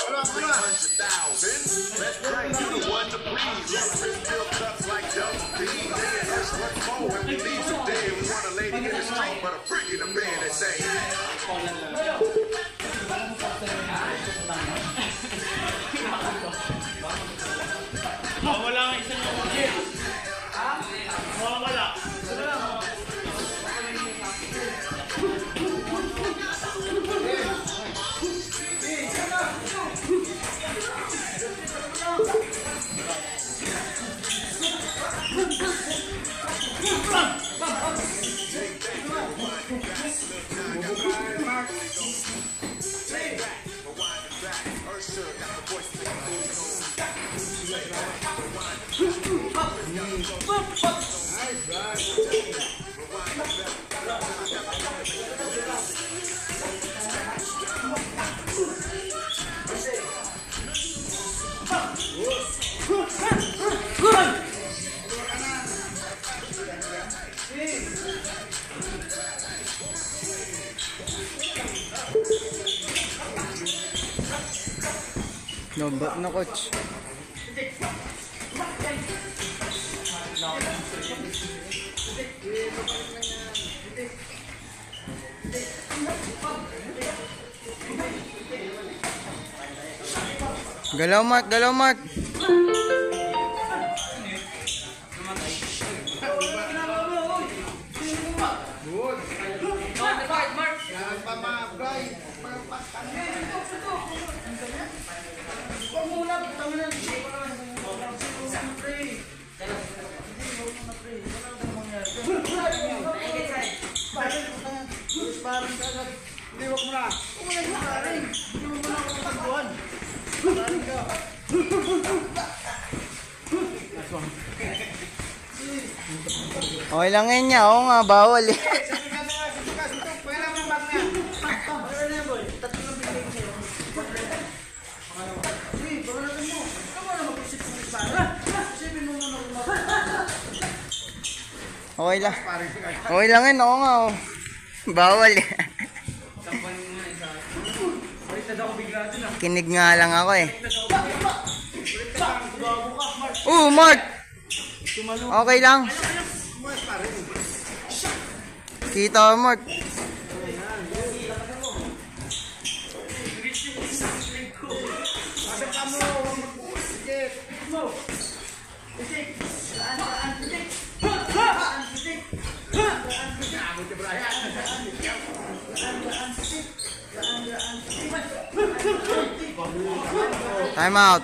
300,000. Let's pray you the one to please. Fill cups like double D. They and us what for when we leave today. We want a lady in the street, but a freak in the bed that say. Wala nga isang mga. Wala. Numbat na coach. Galaw Mark, galaw Mark. Okay lang yun niya, oo nga, bawal eh. Okay lang. Okay lang yun, oo nga, oh. Bawal eh. Kinig nga lang ako eh. Mark! Okay lang. Kita Mark. Time out.